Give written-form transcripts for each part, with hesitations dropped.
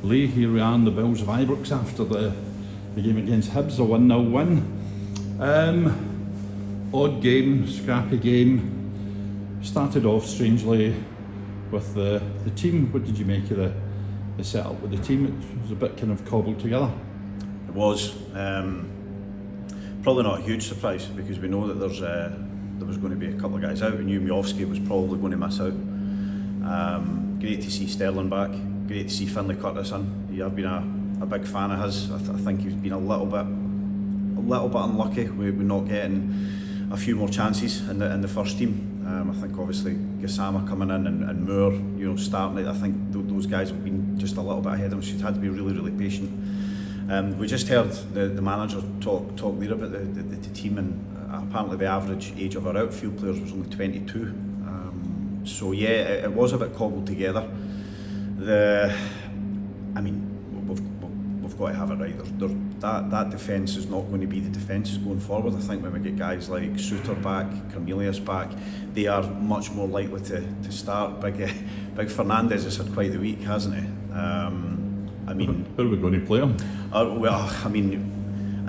Lee, here we are in the Bills of Ibrox after the game against Hibs, a 1-0 win. Odd game, scrappy game. Started off strangely with the team. What did you make of the setup with the team? It was a bit kind of cobbled together. It was. Probably not a huge surprise because we know that there was going to be a couple of guys out. We knew Miovski was probably going to miss out. Great to see Sterling back. Great to see Finlay Curtis in. I've been a big fan of his. I think he's been a little bit unlucky with not getting a few more chances in the first team. I think obviously Gassama coming in and Moore, starting it. I think those guys have been just a little bit ahead of him. She's had to be really, really patient. We just heard the manager talk there about the team, and apparently the average age of our outfield players was only 22. So yeah, it was a bit cobbled together. We've got to have it right. That defence is not going to be the defences going forward. I think when we get guys like Suter back, Cornelius back, they are much more likely to start. Big Fernandez has had quite the week, hasn't he? Where are we going to play him?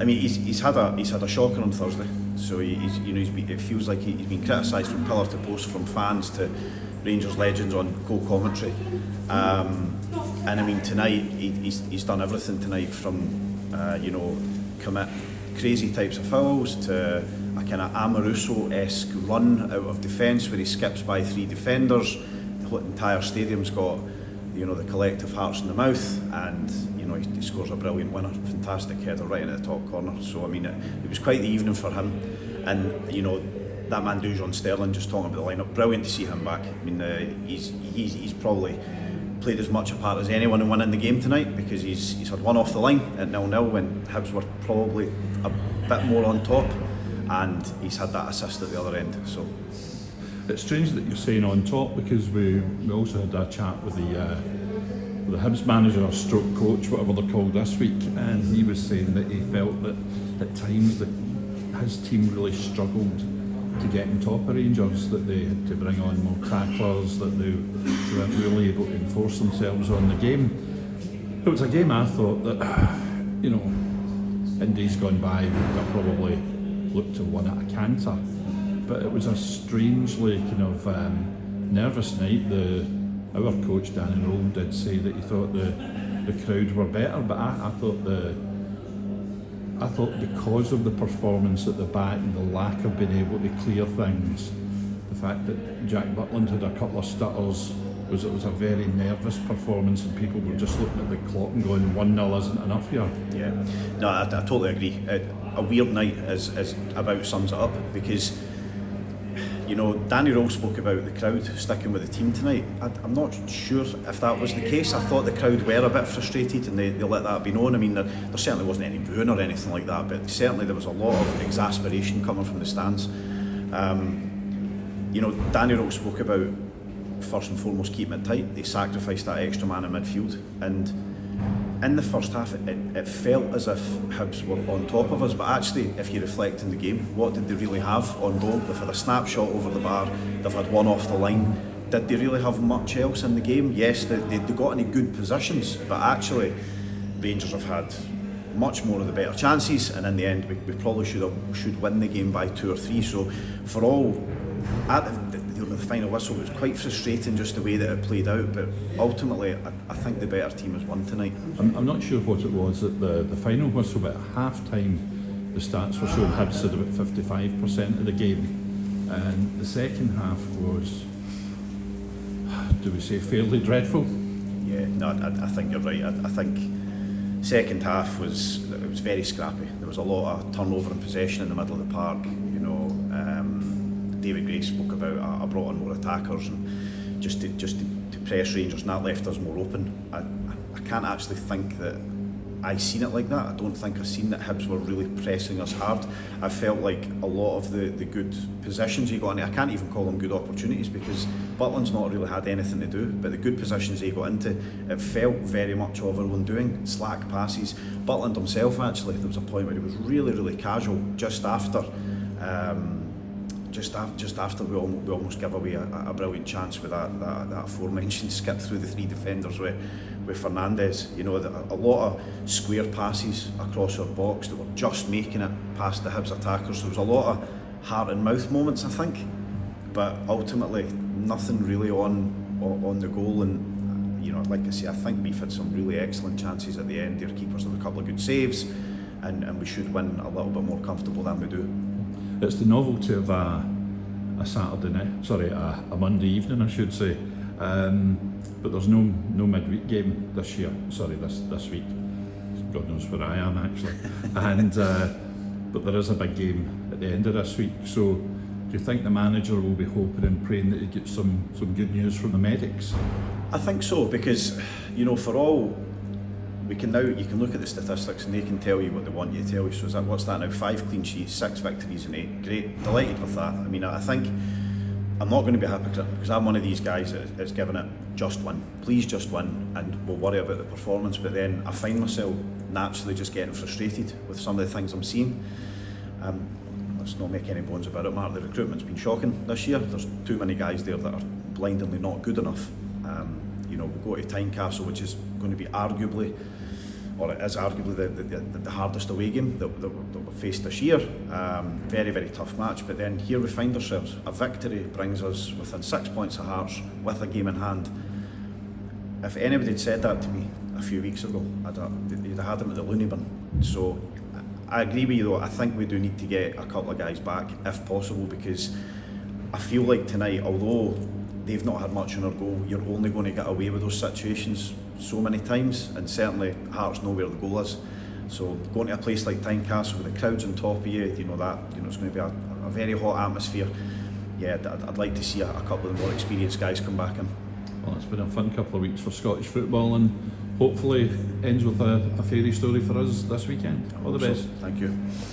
He's had a shocker on Thursday. So it feels like he's been criticised from pillar to post, from fans to Rangers legends on co-commentary. And tonight he's done everything tonight, from commit crazy types of fouls to a kind of Amoruso-esque run out of defence where he skips by 3 defenders. The entire stadium's got the collective hearts in the mouth, and he scores a brilliant winner, fantastic header right into the top corner. So it was quite the evening for him, and that man Dujon Sterling, just talking about the lineup, brilliant to see him back. He's probably played as much a part as anyone in winning the game tonight, because he's had one off the line at 0-0 when Hibs were probably a bit more on top, and he's had that assist at the other end. So it's strange that you're saying on top, because we also had a chat with the Hibs manager or stroke coach, whatever they're called this week, and he was saying that he felt that at times that his team really struggled to get on top of Rangers, that they had to bring on more tacklers, that they weren't really able to enforce themselves on the game. It was a game I thought that, in days gone by, we would have probably looked to win at a canter, but it was a strangely kind of nervous night. Our coach Danny Rowe did say that he thought the crowd were better, but I thought because of the performance at the back and the lack of being able to clear things, the fact that Jack Butland had a couple of stutters, it was a very nervous performance, and people were just looking at the clock and going, 1-0 isn't enough here. Yeah, no, I totally agree. A weird night is about sums it up, because Danny Rowe spoke about the crowd sticking with the team tonight. I'm not sure if that was the case. I thought the crowd were a bit frustrated, and they let that be known. There certainly wasn't any booing or anything like that, but certainly there was a lot of exasperation coming from the stands. Danny Rowe spoke about, first and foremost, keeping it tight. They sacrificed that extra man in midfield, and in the first half it felt as if Hibs were on top of us, but actually, if you reflect in the game, what did they really have on goal? They've had a snapshot over the bar, they've had one off the line. Did they really have much else in the game? Yes, they got into good positions, but actually Rangers have had much more of the better chances, and in the end we probably should win the game by 2 or 3. So for all, at the final whistle, it was quite frustrating just the way that it played out, but ultimately I think the better team has won tonight. I'm not sure what it was at the final whistle, but at half time the stats were showing Hibs had about 55% of the game, and the second half was, do we say, fairly dreadful? Yeah, no, I think you're right. I think second half was very scrappy. There was a lot of turnover and possession in the middle of the park. David Gray spoke about I brought on more attackers, and just to press Rangers, and that left us more open. I can't actually think that I seen it like that. I don't think I've seen that Hibs were really pressing us hard. I felt like a lot of the good positions he got into, I can't even call them good opportunities, because Butland's not really had anything to do, but the good positions he got into, it felt very much of our own doing. Slack passes. Butland himself, actually, there was a point where he was really, really casual just after we almost give away a brilliant chance with that aforementioned skip through the 3 defenders with with Fernandes. You know, a lot of square passes across our box that were just making it past the Hibs attackers. There was a lot of heart and mouth moments, I think, but ultimately nothing really on the goal. And you know, like I say, I think we've had some really excellent chances at the end. Their keepers had a couple of good saves, and we should win a little bit more comfortable than we do. It's the novelty of a Saturday night, sorry, a Monday evening, I should say. But there's no midweek game this year. Sorry, this week. God knows where I am actually. And but there is a big game at the end of this week. So do you think the manager will be hoping and praying that he gets some good news from the medics? I think so, because you know, for all you can look at the statistics and they can tell you what they want you to tell you. So what's that now? 5 clean sheets, 6 victories and 8. Great, delighted with that. I mean, I think I'm not going to be happy because I'm one of these guys that's given it just win. Please just win, and we'll worry about the performance. But then I find myself naturally just getting frustrated with some of the things I'm seeing. Let's not make any bones about it, Mark. The recruitment's been shocking this year. There's too many guys there that are blindingly not good enough. You know, we'll go to Tynecastle, which is going to be arguably, or it is arguably the hardest away game that we've faced this year. Very, very tough match, but then here we find ourselves. A victory brings us within 6 points of Hearts with a game in hand. If anybody had said that to me a few weeks ago, you'd have had them at the loony bin. So I agree with you though, I think we do need to get a couple of guys back if possible, because I feel like tonight, although they've not had much on our goal, you're only going to get away with those situations so many times, and certainly Hearts know where the goal is. So going to a place like Tynecastle with the crowds on top of you, you know it's going to be a very hot atmosphere. Yeah, I'd like to see a couple of the more experienced guys come back in. Well, it's been a fun couple of weeks for Scottish football, and hopefully ends with a fairy story for us this weekend. All the best. Thank you.